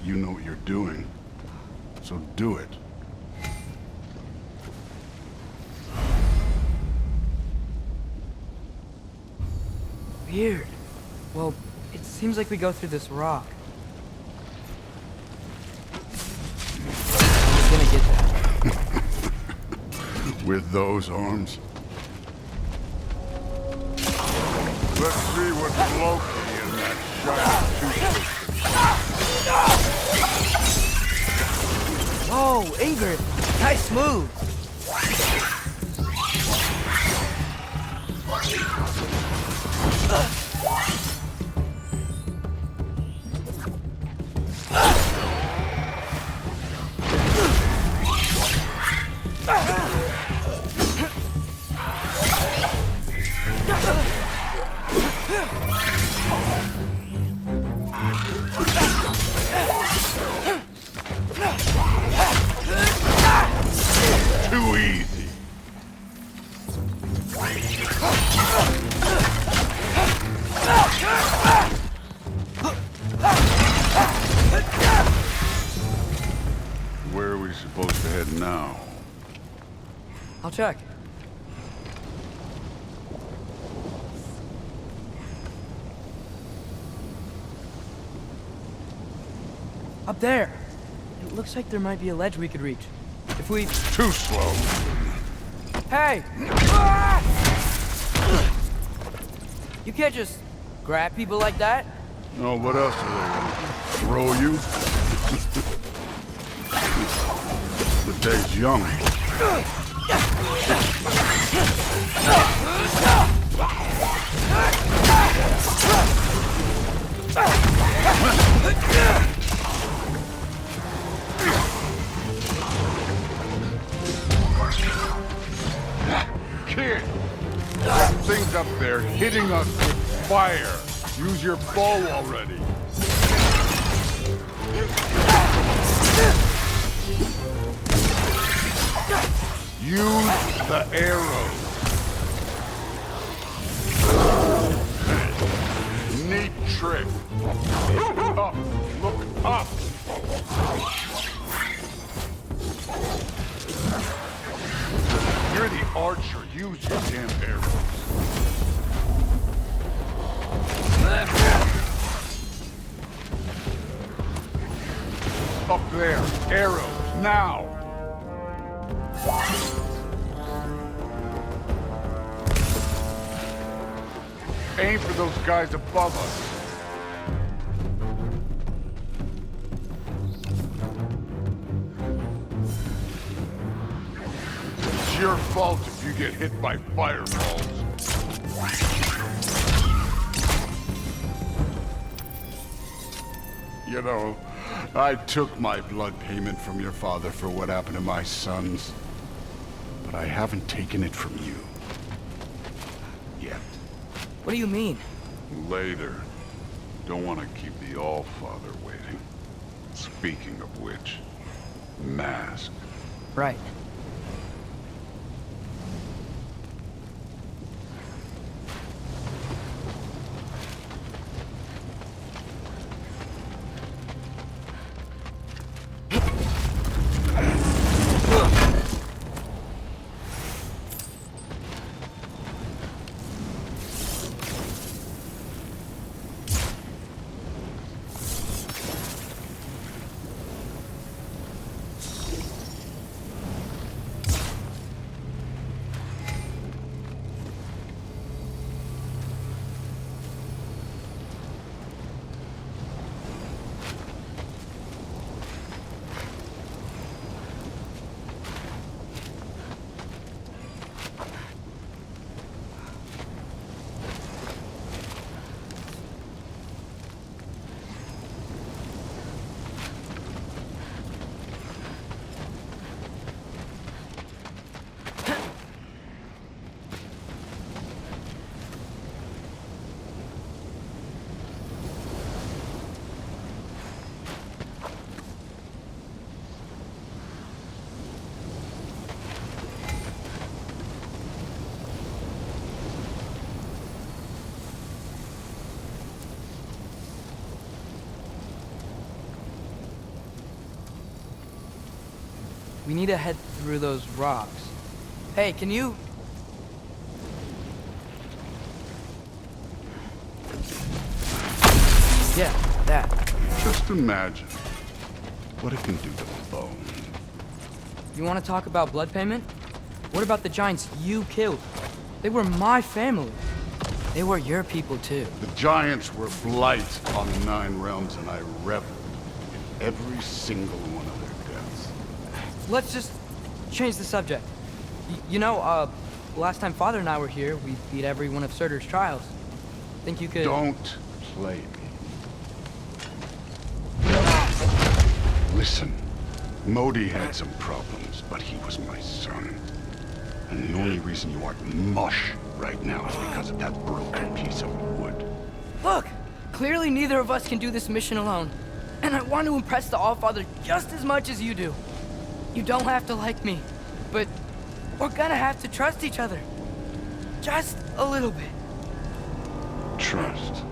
you know what you're doing. So do it. Weird. Well, it seems like we go through this rock. I'm gonna get that. With those arms? Let's see what's Loki in that giant toothpick. Oh, Ingrid! Nice move! Too easy. Where are we supposed to head now? I'll check. Up there! It looks like there might be a ledge we could reach. If we... Too slow. Hey! You can't just grab people like that. Oh, what else are they gonna throw you? The day's young. Kid, that thing's up there hitting us with fire. Use your bow already. Use the arrows. Neat trick. Up. Look up. You're the archer. Use your damn arrows. Up there. Arrows. Now. Aim for those guys above us. It's your fault if you get hit by fireballs. You know, I took my blood payment from your father for what happened to my sons. But I haven't taken it from you. Yet. What do you mean? Later. Don't want to keep the All-Father waiting. Speaking of which, mask. Right. We need to head through those rocks. Hey, can you... Yeah, that. Just imagine what it can do to bone. You want to talk about blood payment? What about the giants you killed? They were my family. They were your people too. The giants were blight on the 9 realms, and I reveled in every single one of their deaths. Let's just change the subject. You know, last time Father and I were here, we beat every one of Surtur's trials. Think you could... Don't play me. Listen, Modi had some problems, but he was my son. And the only reason you aren't mush right now is because of that broken piece of wood. Look! Clearly neither of us can do this mission alone. And I want to impress the Allfather just as much as you do. You don't have to like me, but we're gonna have to trust each other. Just a little bit. Trust.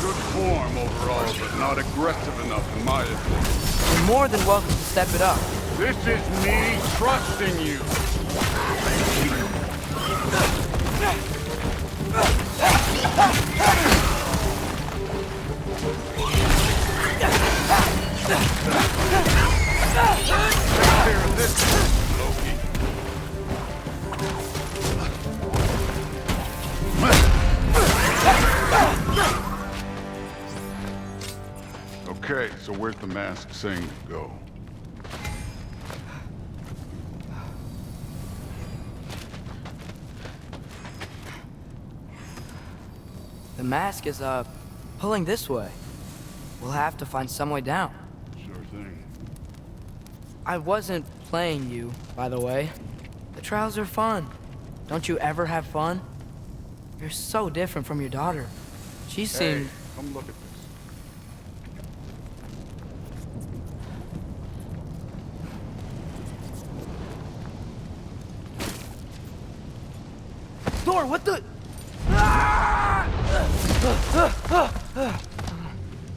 Good form overall, but not aggressive enough in my opinion. You're more than welcome to step it up. This is me trusting you. Take care of this, Loki. Okay, so where's the mask saying to go? The mask is, pulling this way. We'll have to find some way down. Sure thing. I wasn't playing you, by the way. The trials are fun. Don't you ever have fun? You're so different from your daughter. She seemed... Hey, come look at this. Thor, what the...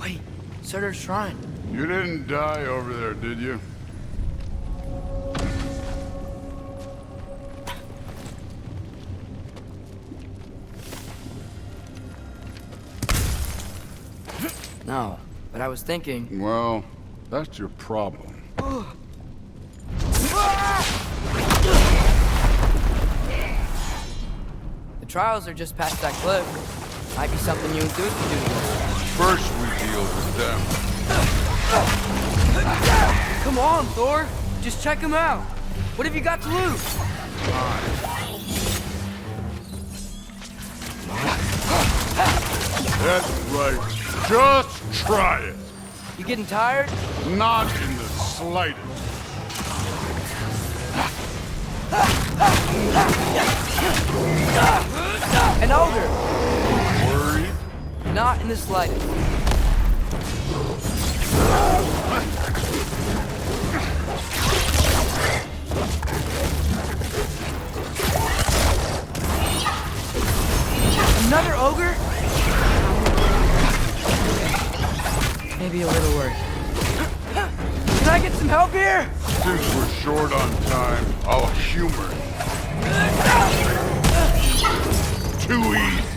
Wait, Surtur's shrine. You didn't die over there, did you? No, but I was thinking... Well, that's your problem. The trials are just past that cliff. Might be something you and Dude can do together. First we deal with them. Come on, Thor. Just check them out. What have you got to lose? That's right. Just try it. You getting tired? Not in the slightest. An ogre. Worried? Not in the slightest. Another ogre? Maybe a little worried. Can I get some help here? Since we're short on time, I'll humor you. Too easy.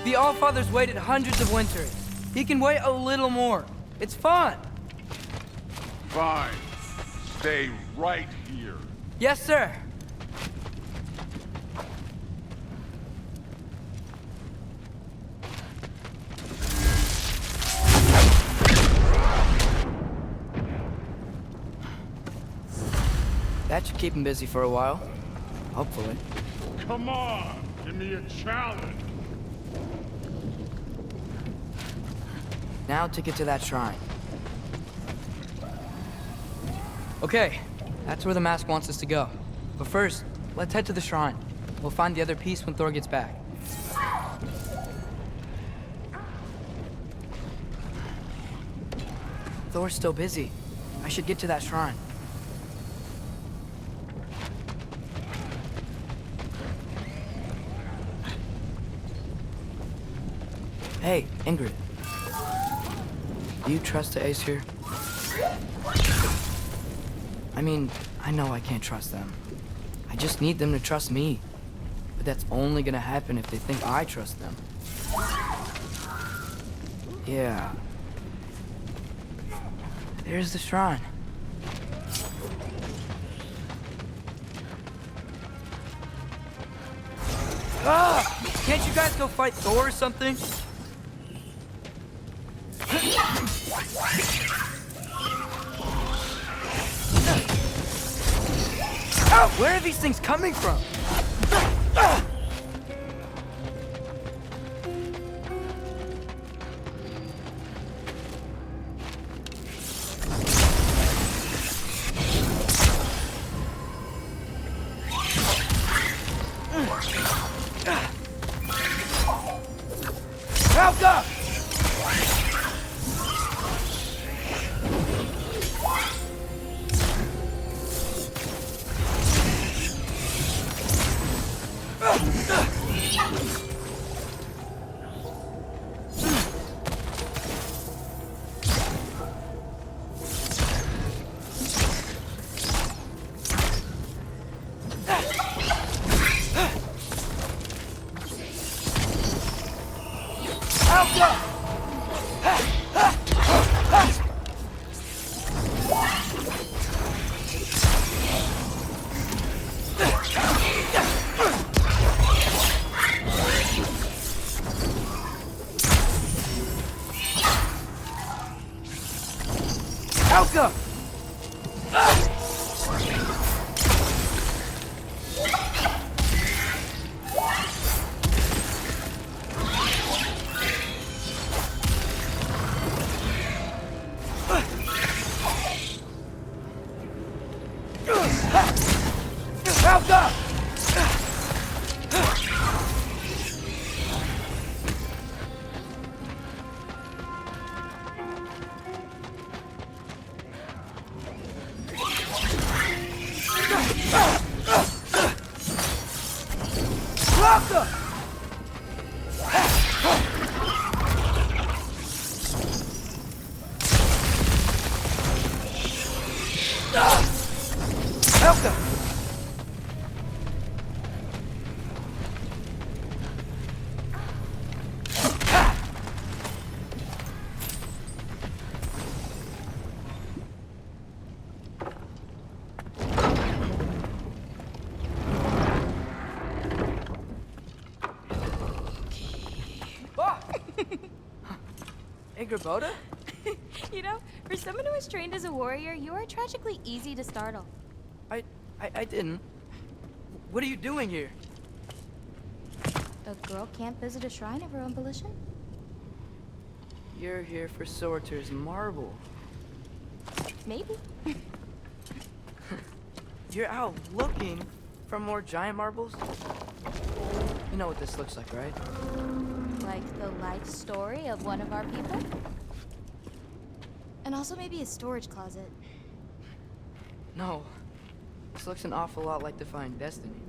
The Allfathers waited hundreds of winters. He can wait a little more. It's fun. Fine. Stay right here. Yes, sir. That should keep him busy for a while. Hopefully. Come on, give me a challenge. Now to get to that shrine. Okay, that's where the mask wants us to go. But first, let's head to the shrine. We'll find the other piece when Thor gets back. Thor's still busy. I should get to that shrine. Hey, Ingrid. Do you trust the Ace here? I mean, I know I can't trust them. I just need them to trust me. But that's only gonna happen if they think I trust them. Yeah. There's the shrine. Ah! Can't you guys go fight Thor or something? Where are these things coming from? Helga! Helga! Helga! Helga! Helga! Hey, Grabota? You know, for someone who was trained as a warrior, you are tragically easy to startle. I didn't. What are you doing here? A girl can't visit a shrine of her own volition? You're here for Sorter's marble. Maybe. You're out looking for more giant marbles? You know what this looks like, right? Like the life story of one of our people? And also maybe a storage closet. No. This looks an awful lot like Defying Destiny.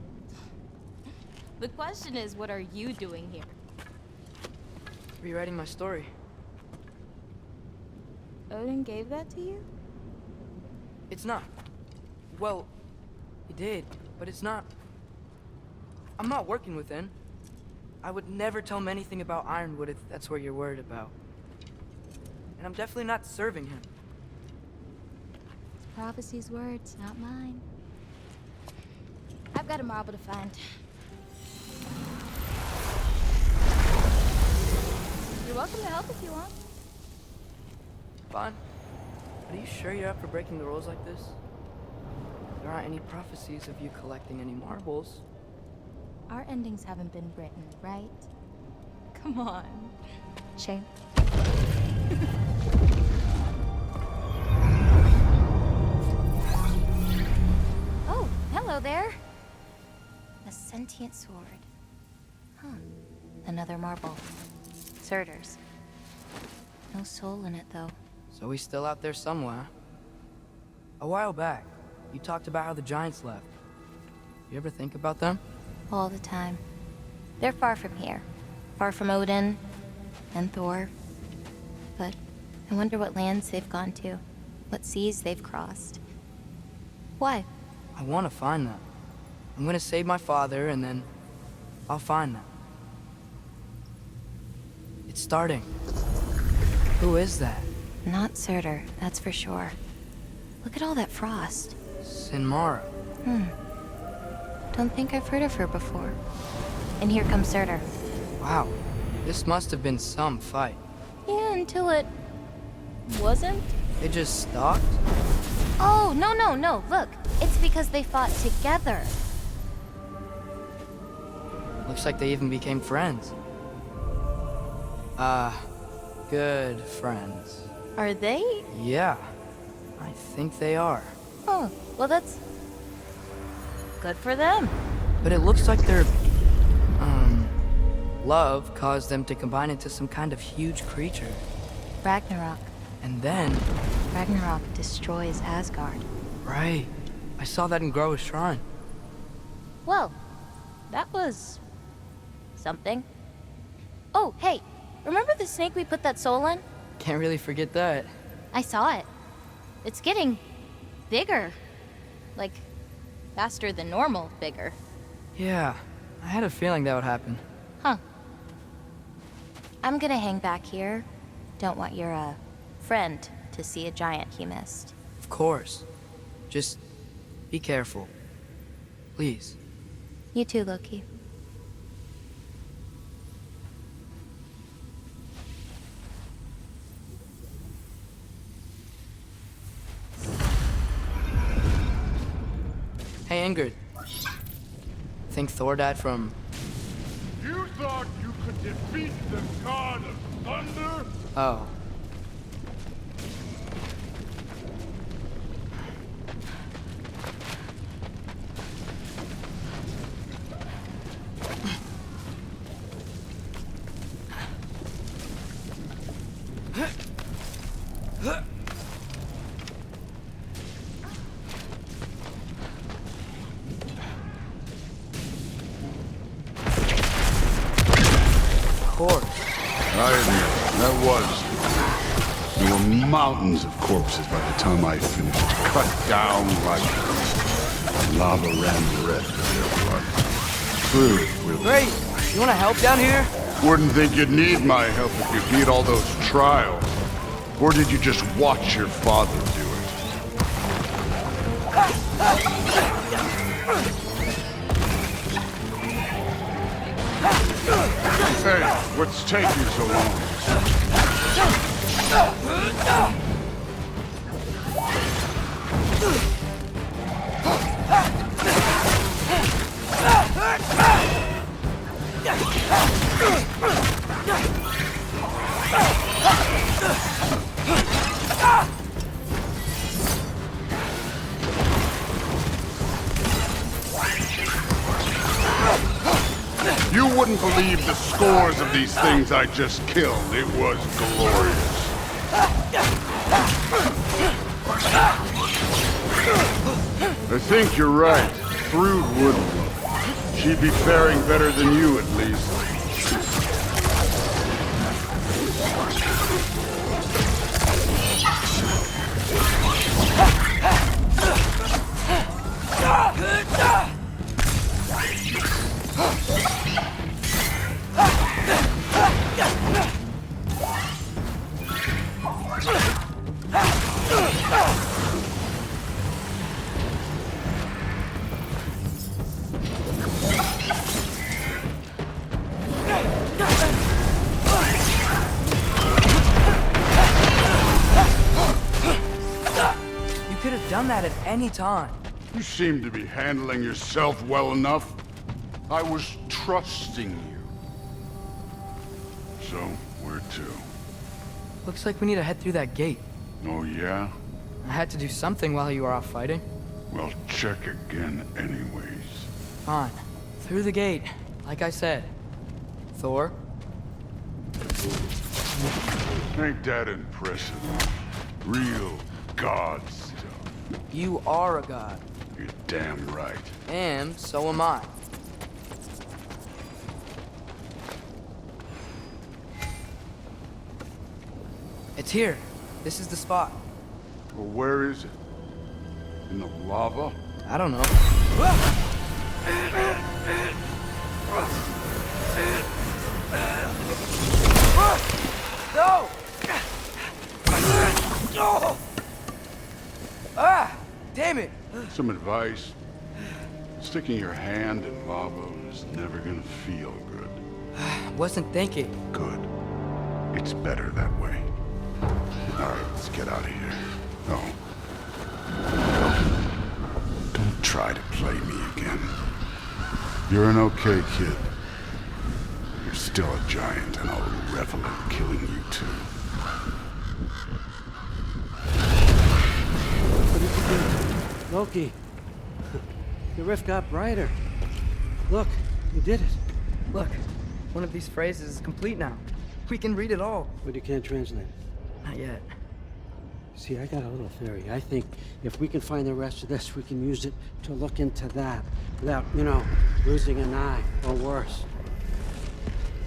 The question is, what are you doing here? Rewriting my story. Odin gave that to you? It's not. Well, he did, but it's not. I'm not working with him. I would never tell him anything about Ironwood if that's what you're worried about. and I'm definitely not serving him. It's prophecy's words, not mine. I've got a marble to find. You're welcome to help if you want. Bon, are you sure you're up for breaking the rules like this? There aren't any prophecies of you collecting any marbles. Our endings haven't been written, right? Come on. Shame. Oh, hello there. A sentient sword. Huh. Another marble. Surtur's. No soul in it, though. So he's still out there somewhere. A while back, you talked about how the giants left. You ever think about them? All the time. They're far from here. Far from Odin and Thor. But I wonder what lands they've gone to. What seas they've crossed. Why? I want to find them. I'm gonna save my father, and then I'll find them. It's starting. Who is that? Not Surtur, that's for sure. Look at all that frost. Sinmara. Don't think I've heard of her before. And here comes Surtur. Wow. This must have been some fight. Yeah, until it... wasn't? They just stalked? Oh, no. Look, it's because they fought together. Looks like they even became friends. Good friends. Are they? Yeah, I think they are. Oh, well that's... good for them. But it looks like their, love caused them to combine into some kind of huge creature. Ragnarok. And then... Ragnarok destroys Asgard. Right. I saw that in Groa's shrine. Well, that was... something. Oh, hey, remember the snake we put that soul in? Can't really forget that. I saw it. It's getting... bigger. Like, faster than normal bigger. Yeah, I had a feeling that would happen. Huh. I'm gonna hang back here. Don't want your, friend to see a giant he missed. Of course. Just be careful. Please. You too, Loki. Hey, Ingrid. Think Thor died from... You thought you could defeat the god of thunder? Oh. I admit, that was. There were mountains of corpses by the time I finished. Cut down like lava ran the red of their blood. True, really. Great! You wanna help down here? Wouldn't think you'd need my help if you beat all those trials. Or did you just watch your father do it? Hey, what's taking so long? You wouldn't believe the scores of these things I just killed. It was glorious. I think you're right. Thrud wouldn't. She'd be faring better than you, at least. You could have done that at any time. You seem to be handling yourself well enough. I was trusting you. So, where to? Looks like we need to head through that gate. Oh, yeah? I had to do something while you were off fighting. Well, check again anyways. Fine. Through the gate, like I said. Thor? Ain't that impressive? Real god stuff. You are a god. You're damn right. And so am I. It's here. This is the spot. Well, where is it? In the lava? I don't know. No! Ah! Damn it! Some advice. Sticking your hand in lava is never gonna feel good. Wasn't thinking. Good. It's better that way. Alright, let's get out of here. Oh. Don't try to play me again. You're an okay kid. You're still a giant, and I'll revel in killing you too. What did you do? Loki. The rift got brighter. Look, you did it. Look, one of these phrases is complete now. We can read it all. But you can't translate. Not yet. See, I got a little theory. I think if we can find the rest of this, we can use it to look into that without, losing an eye or worse.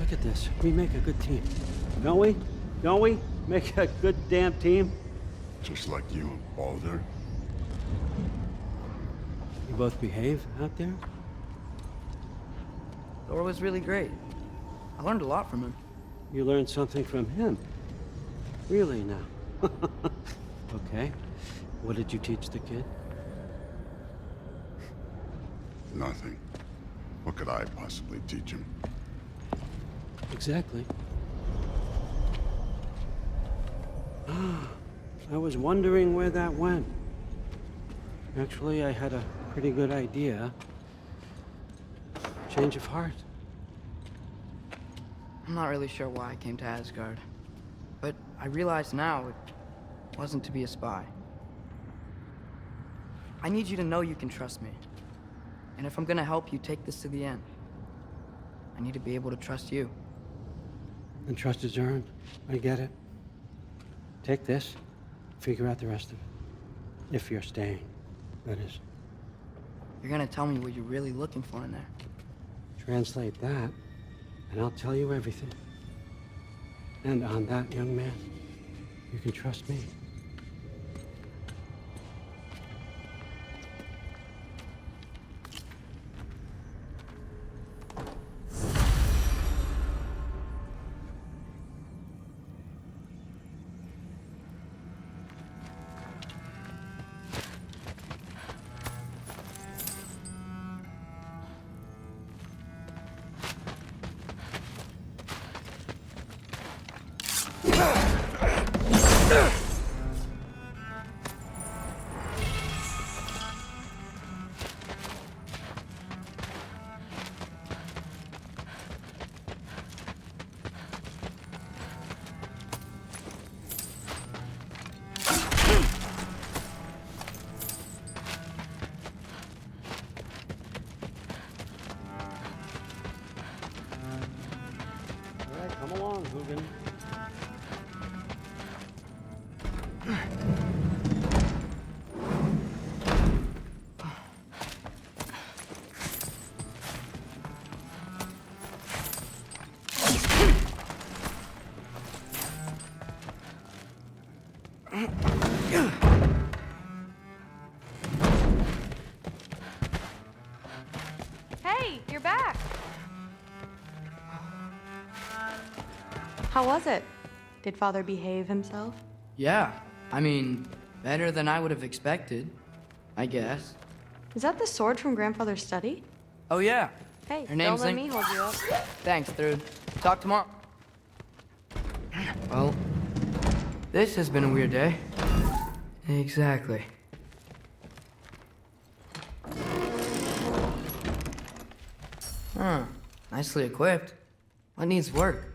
Look at this. We make a good team. Don't we? Don't we? Make a good damn team? Just like you and Baldur. You both behave out there? Thor was really great. I learned a lot from him. You learned something from him. Really now? Okay. What did you teach the kid? Nothing. What could I possibly teach him? Exactly. I was wondering where that went. Actually, I had a pretty good idea. Change of heart. I'm not really sure why I came to Asgard. But I realize now it wasn't to be a spy. I need you to know you can trust me. And if I'm gonna help you take this to the end, I need to be able to trust you. And trust is earned. I get it. Take this. Figure out the rest of it. If you're staying, that is. You're gonna tell me what you're really looking for in there. Translate that, and I'll tell you everything. And on that, young man, you can trust me. All right, come along, Hugin. Hey, you're back. How was it? Did Father behave himself? Yeah, I mean, Better than I would have expected, I guess. Is that the sword from Grandfather's study? Oh yeah. Hey, Her name's don't let me hold you up. Thanks, Thrud. Talk tomorrow. Well, this has been a weird day. Exactly. Huh. Nicely equipped. What needs work?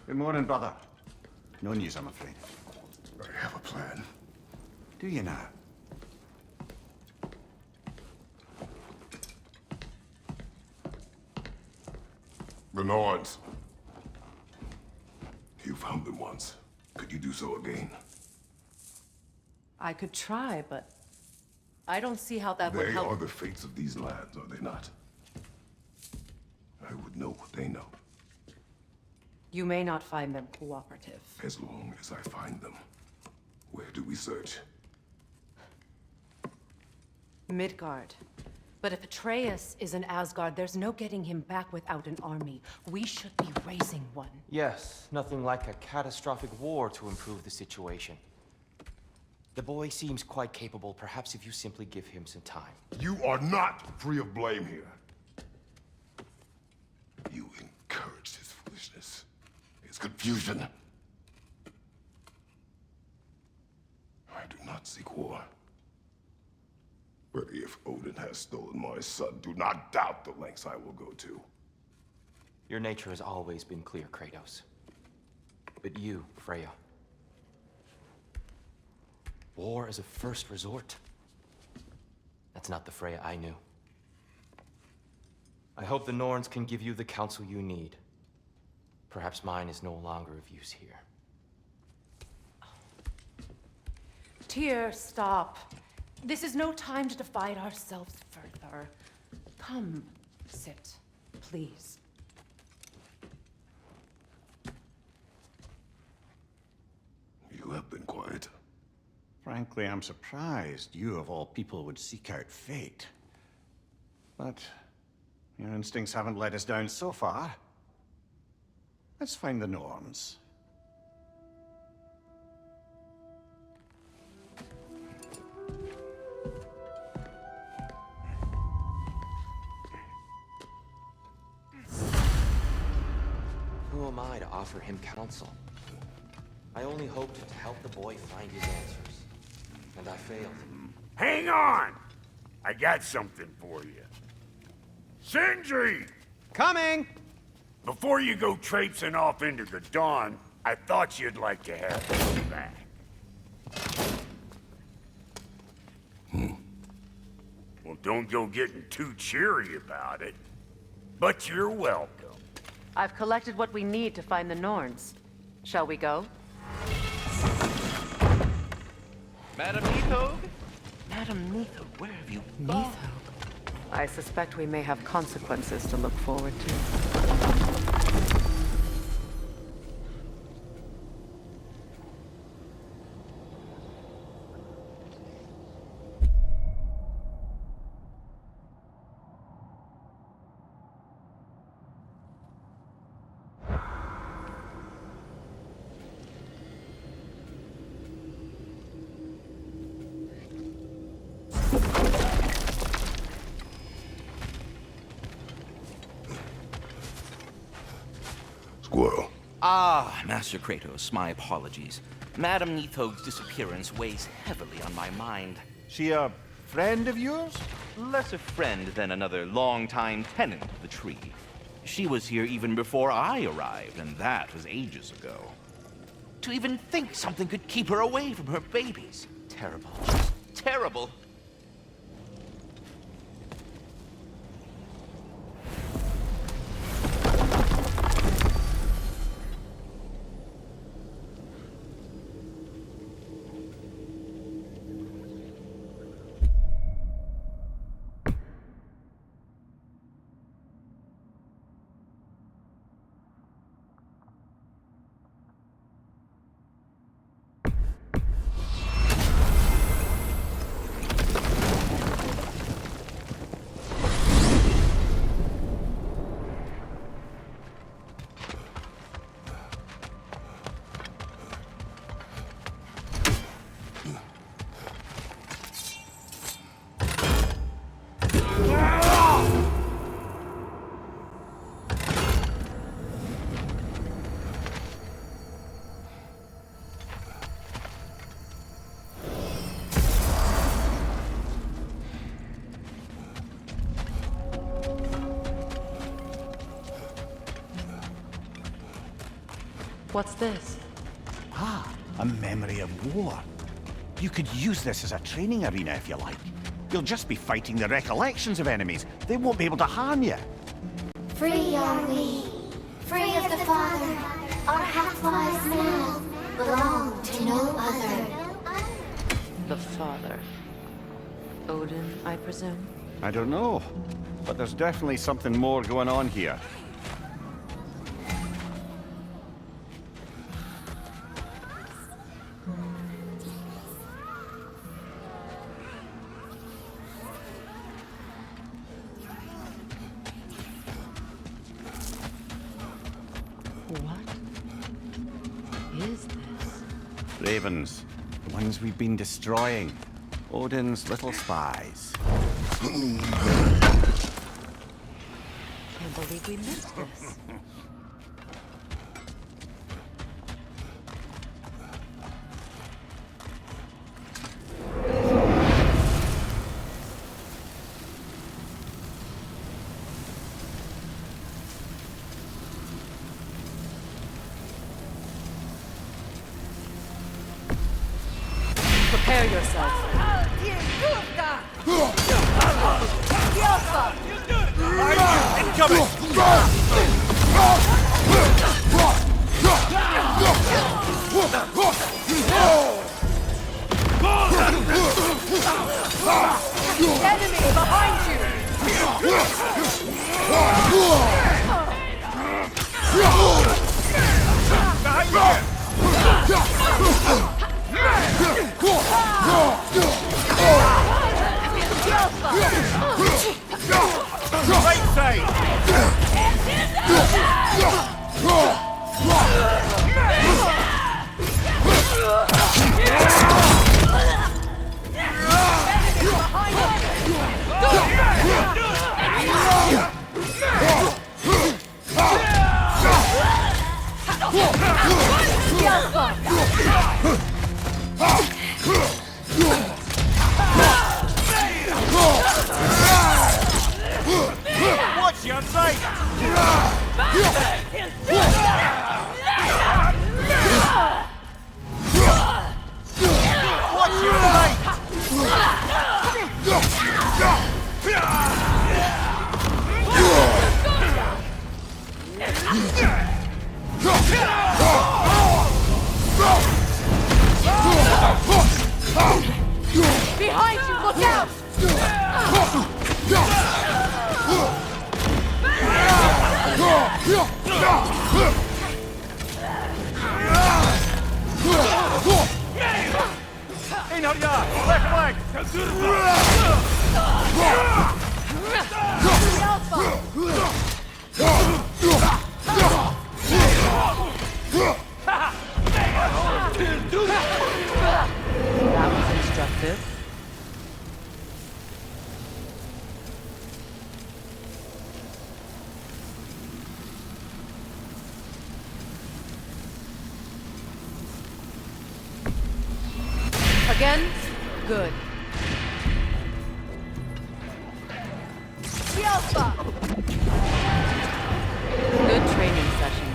Good morning, brother. No news, I'm afraid. I have a plan. Do you now? The Norns. You found them once. Could you do so again? I could try, but I don't see how that would They help. are the fates of these lands, are they not? I would know what they know, You may not find them cooperative. as long as I find them. Where do we search? Midgard. But if Atreus is in Asgard, there's no getting him back without an army. We should be raising one. Yes, nothing like a catastrophic war to improve the situation. The boy seems quite capable. Perhaps if you simply give him some time. You are not free of blame here. You encouraged his foolishness, his confusion. I do not seek war. But if Odin has stolen my son, do not doubt the lengths I will go to. Your nature has always been clear, Kratos. But you, Freya. War is a first resort. That's not the Freya I knew. I hope the Norns can give you the counsel you need. Perhaps mine is no longer of use here. Tyr, stop. This is no time to divide ourselves further. Come, sit, please. You have been quiet. Frankly, I'm surprised you, of all people, would seek out fate. But your instincts haven't let us down so far. Let's find the Norns. Who am I to offer him counsel? I only hoped to help the boy find his answers. And I failed. Hang on! I got something for you. Sindri! Coming! Before you go traipsing off into the dawn, I thought you'd like to have me back. Well, don't go getting too cheery about it. But you're welcome. I've collected what we need to find the Norns. Shall we go? Madam Neathog? Madam Neathog, where have you gone? I suspect we may have consequences to look forward to. Squirrel. Ah, Master Kratos, my apologies. Madam Neathog's disappearance weighs heavily on my mind. She a friend of yours? Less a friend than another longtime tenant of the tree. She was here even before I arrived, and that was ages ago. To even think something could keep her away from her babies. Terrible. Just terrible. What's this? Ah, a memory of war. You could use this as a training arena if you like. You'll just be fighting the recollections of enemies. They won't be able to harm you. Free are we, free of the Father. Our half-lives now belong to no other. The Father. Odin, I presume? I don't know, but there's definitely something more going on here. Ravens. The ones we've been destroying. Odin's little spies. Can't believe we missed this. Prepare yourself. Enemy behind you! Right side! Watch your sight! Watch your sight! That was instructive. Again? Good. Good training session.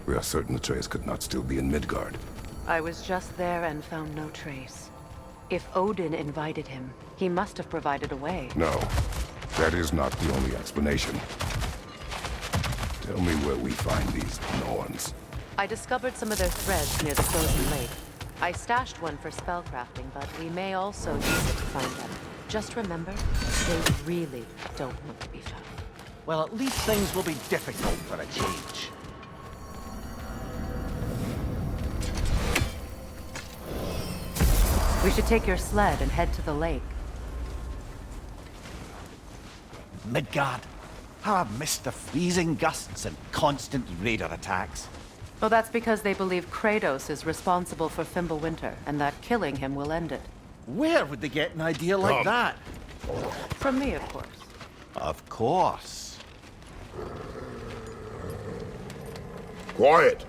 We are certain Atreus could not still be in Midgard. I was just there and found no trace. If Odin invited him, he must have provided a way. No, that is not the only explanation. Tell me where we find these Norns. I discovered some of their threads near the frozen lake. I stashed one for spellcrafting, but we may also use it to find them. Just remember, they really don't want to be found. Well, at least things will be difficult for a change. We should take your sled and head to the lake. Midgard. How I've missed the freezing gusts and constant raider attacks. Well, that's because they believe Kratos is responsible for Fimbulwinter, and that killing him will end it. Where would they get an idea like that? From me, of course. Of course. Quiet!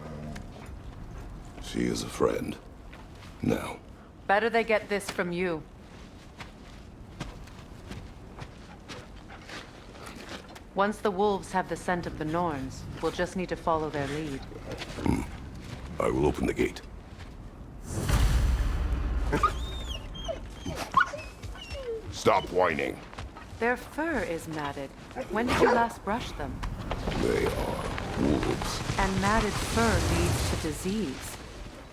She is a friend. Now. Better they get this from you. Once the wolves have the scent of the Norns, we'll just need to follow their lead. I will open the gate. Stop whining. Their fur is matted. When did you last brush them? They are wolves. And matted fur leads to disease.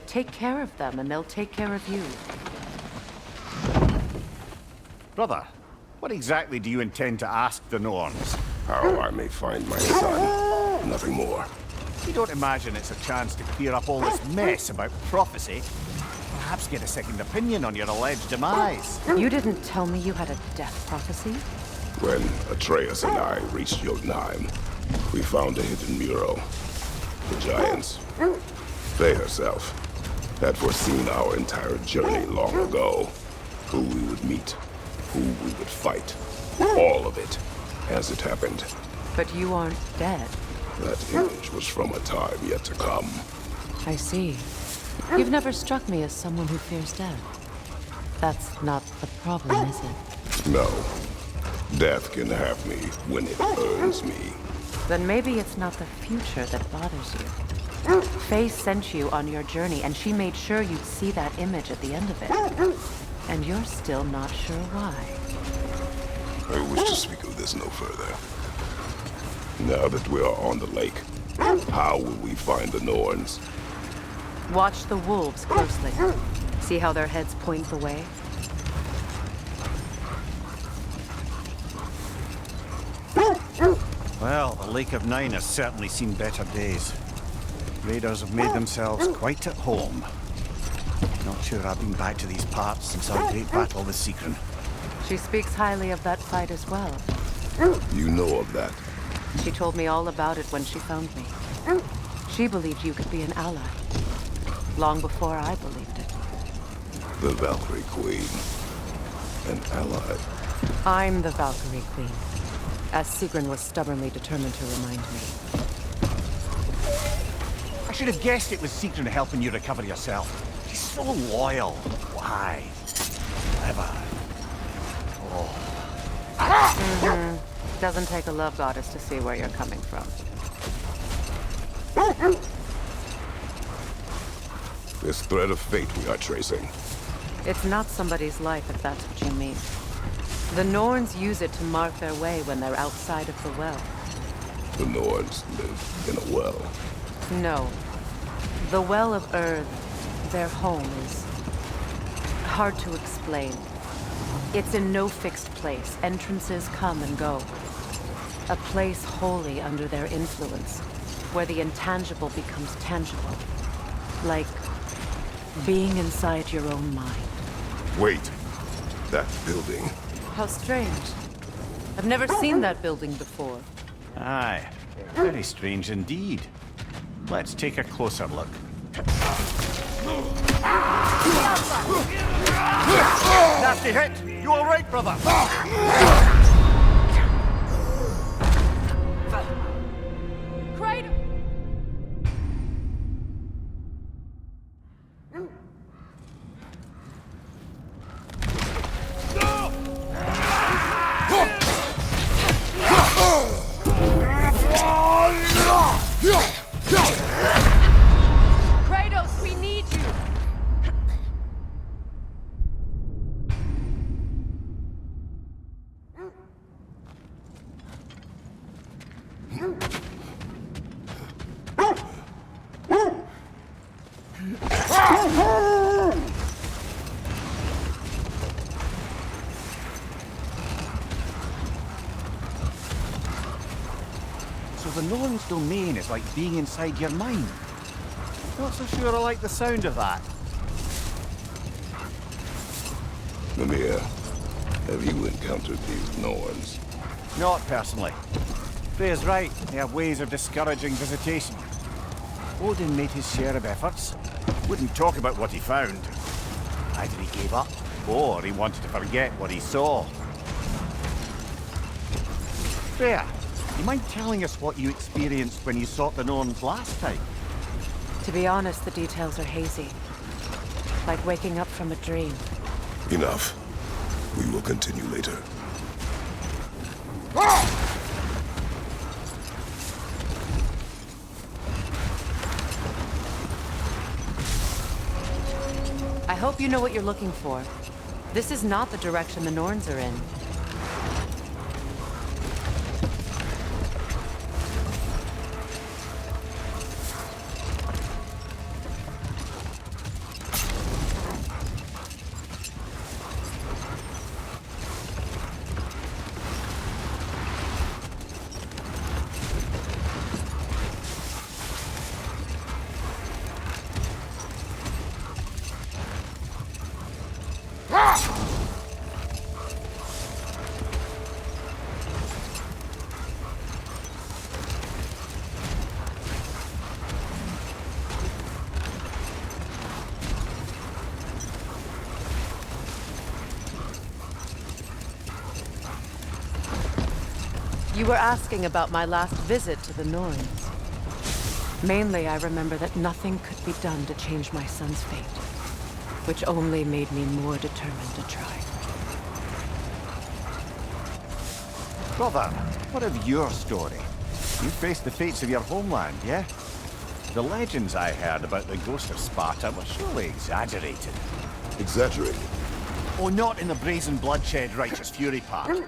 Take care of them, and they'll take care of you. Brother, what exactly do you intend to ask the Norns? How I may find my son. Nothing more. You don't imagine it's a chance to clear up all this mess about prophecy? Perhaps get a second opinion on your alleged demise. You didn't tell me you had a death prophecy? When Atreus and I reached Jotunheim, we found a hidden mural. The giants, Faye herself, had foreseen our entire journey long ago. Who we would meet, who we would fight. All of it, as it happened. But you aren't dead. That image was from a time yet to come. I see. You've never struck me as someone who fears death. That's not the problem, is it? No. Death can have me when it earns me. Then maybe it's not the future that bothers you. Faye sent you on your journey, and she made sure you'd see that image at the end of it. And you're still not sure why. I wish to speak of this no further. Now that we are on the lake, how will we find the Norns? Watch the wolves closely. See how their heads point the way? Well, the Lake of Nine has certainly seen better days. Raiders have made themselves quite at home. Not sure I've been back to these parts since our great battle with Seekron. She speaks highly of that fight as well. You know of that? She told me all about it when she found me. She believed you could be an ally. Long before I believed it. The Valkyrie Queen. An ally. I'm the Valkyrie Queen. As Seekron was stubbornly determined to remind me. I should have guessed it was Seekron helping you recover yourself. She's so loyal. Why? Clever. Oh. Doesn't take a love goddess to see where you're coming from. This thread of fate we are tracing. It's not somebody's life, if that's what you mean. The Norns use it to mark their way when they're outside of the well. The Norns live in a well. No. The Well of Earth, their home, is hard to explain. It's in no fixed place. Entrances come and go. A place wholly under their influence, where the intangible becomes tangible. Like being inside your own mind. Wait. That building. How strange. I've never seen that building before. Aye. Very strange indeed. Let's take a closer look. Nasty hit! You all right, brother? Kratos, we need you! So the Norn's domain is like being inside your mind. Not so sure I like the sound of that. Mimir, have you encountered these Norns? Not personally. Freya's right. They have ways of discouraging visitation. Odin made his share of efforts. Wouldn't talk about what he found. Either he gave up, or he wanted to forget what he saw. Freya, you mind telling us what you experienced when you sought the Norns last time? To be honest, the details are hazy. Like waking up from a dream. Enough. We will continue later. I hope you know what you're looking for. This is not the direction the Norns are in. You were asking about my last visit to the Norns. Mainly, I remember that nothing could be done to change my son's fate, which only made me more determined to try. Brother, what of your story? You faced the fates of your homeland, yeah? The legends I heard about the ghost of Sparta were surely exaggerated. Exaggerated? Oh, not in the brazen bloodshed righteous fury part.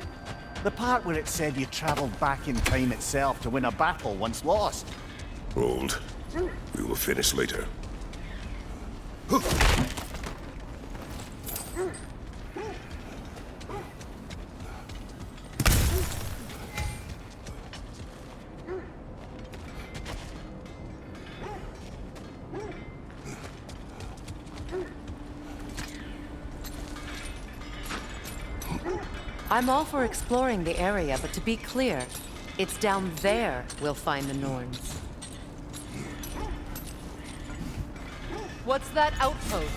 The part where it said you travelled back in time itself to win a battle once lost. Hold. We will finish later. I'm all for exploring the area, but to be clear, it's down there we'll find the Norns. What's that outpost?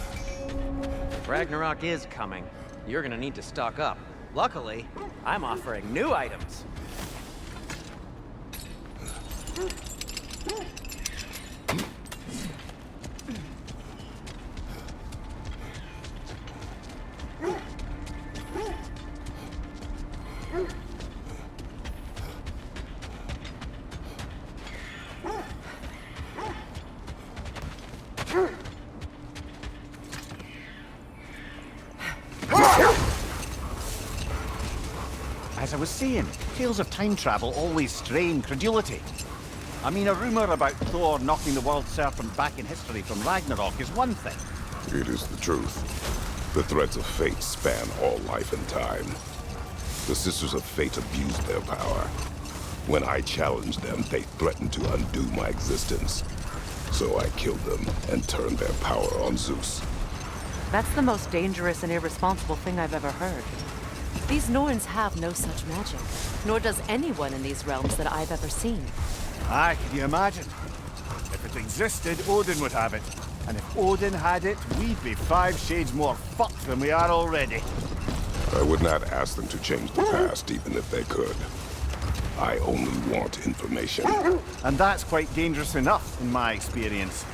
Ragnarok is coming. You're gonna need to stock up. Luckily, I'm offering new items. As I was saying, tales of time travel always strain credulity. I mean, a rumour about Thor knocking the world serpent back in history from Ragnarok is one thing. It is the truth. The threads of fate span all life and time. The Sisters of Fate abused their power. When I challenged them, they threatened to undo my existence. So I killed them and turned their power on Zeus. That's the most dangerous and irresponsible thing I've ever heard. These Norns have no such magic, nor does anyone in these realms that I've ever seen. Aye, can you imagine? If it existed, Odin would have it. And if Odin had it, we'd be 5 shades more fucked than we are already. I would not ask them to change the past, even if they could. I only want information. And that's quite dangerous enough, in my experience.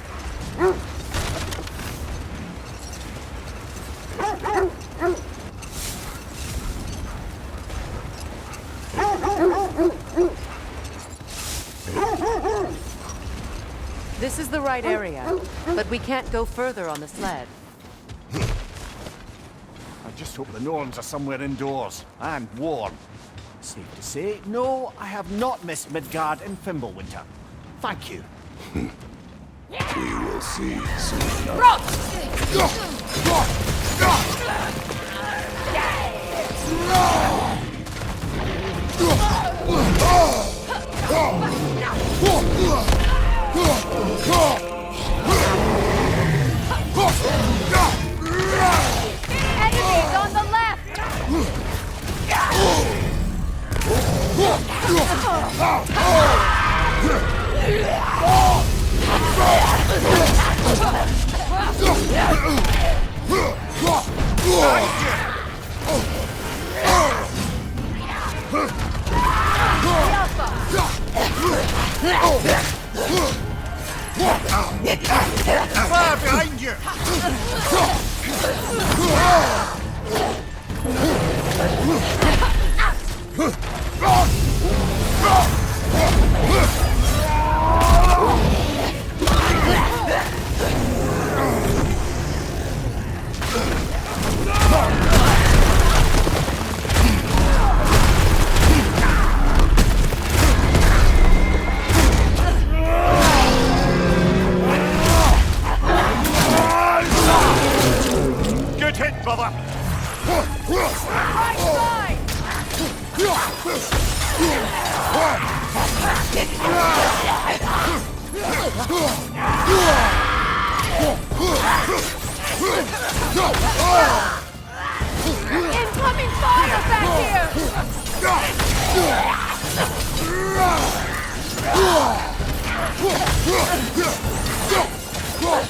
This is the right area, but we can't go further on the sled. I just hope the Norns are somewhere indoors, and warm. Safe to say, no, I have not missed Midgard in Fimbulwinter. Thank you. We will see soon enough. Enemies on the left! Fire behind you! Good hit, brother! Right side! Incoming fire back here!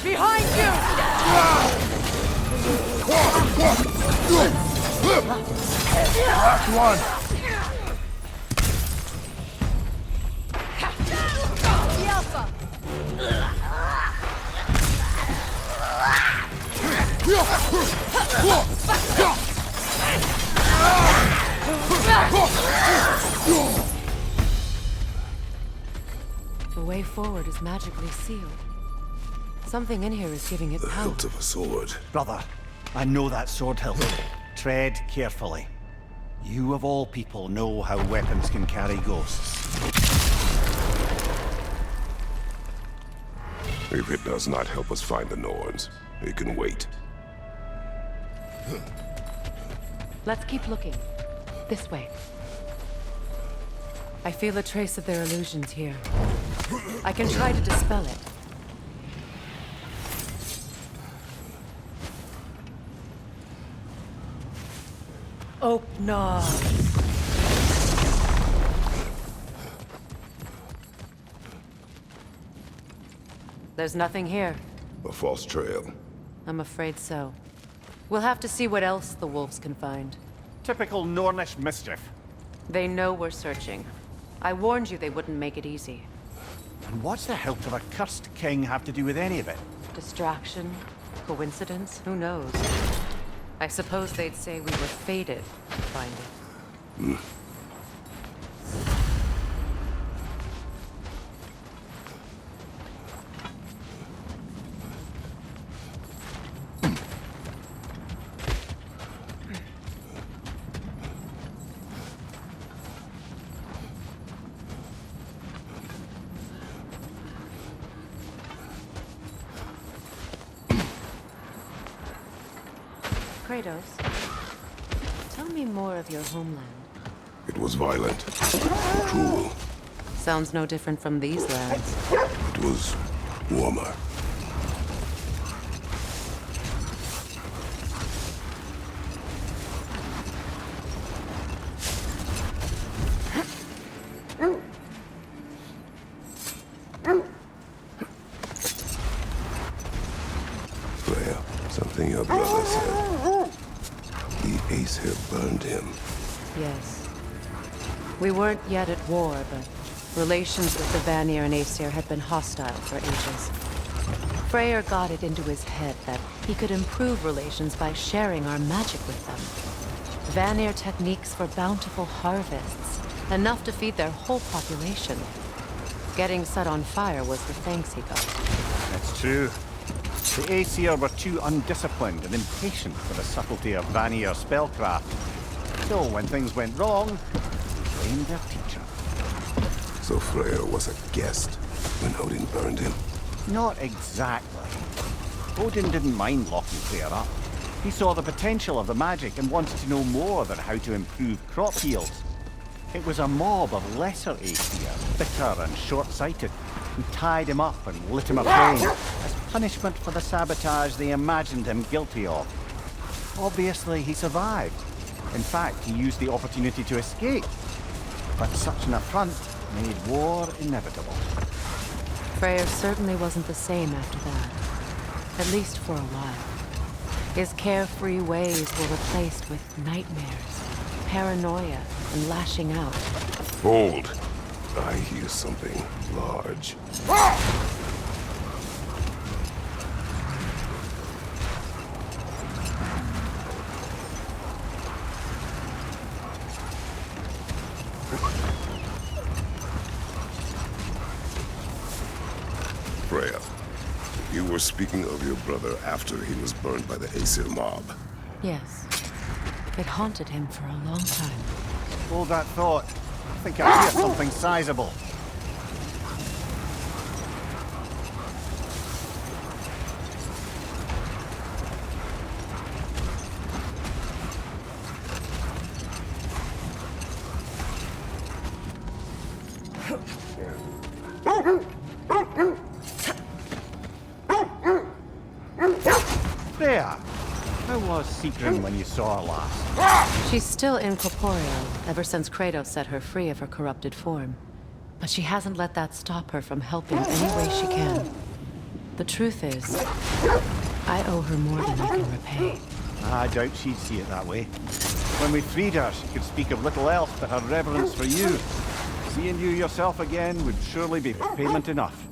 Behind you! Last one. The Alpha! The way forward is magically sealed. Something in here is giving it The power. hilt of a sword. Brother, I know that sword hilt. Tread carefully. You of all people know how weapons can carry ghosts. If it does not help us find the Norns, it can wait. Let's keep looking. This way. I feel a trace of their illusions here. I can try to dispel it. Oh, no. There's nothing here. A false trail. I'm afraid so. We'll have to see what else the wolves can find. Typical Nornish mischief. They know we're searching. I warned you they wouldn't make it easy. And what's the hilt of a cursed king have to do with any of it? Distraction? Coincidence? Who knows? I suppose they'd say we were fated to find it. Kratos, tell me more of your homeland. It was violent, cruel. Sounds no different from these lands. It was warmer. Freya, something your brother said. The Aesir burned him. Yes. We weren't yet at war, but relations with the Vanir and Aesir had been hostile for ages. Freyr got it into his head that he could improve relations by sharing our magic with them. Vanir techniques for bountiful harvests, enough to feed their whole population. Getting set on fire was the thanks he got. That's true. The Aesir were too undisciplined and impatient for the subtlety of Vanir spellcraft. So when things went wrong, they blamed their teacher. So Freya was a guest when Odin burned him. Not exactly. Odin didn't mind locking Freya up. He saw the potential of the magic and wanted to know more than how to improve crop yields. It was a mob of lesser Aesir, bitter and short-sighted, who tied him up and lit him aflame as punishment for the sabotage they imagined him guilty of. Obviously, he survived. In fact, he used the opportunity to escape. But such an affront made war inevitable. Freyr certainly wasn't the same after that. At least for a while. His carefree ways were replaced with nightmares, paranoia, and lashing out. Hold! I hear something large. Freya, you were speaking of your brother after he was burned by the Aesir mob. Yes. It haunted him for a long time. Hold that thought. I think I hear something sizable. Freya, how was Seekrin when you saw her last? She's still incorporeal, ever since Kratos set her free of her corrupted form. But she hasn't let that stop her from helping any way she can. The truth is, I owe her more than I can repay. I doubt she'd see it that way. When we freed her, she could speak of little else but her reverence for you. Seeing you yourself again would surely be payment enough.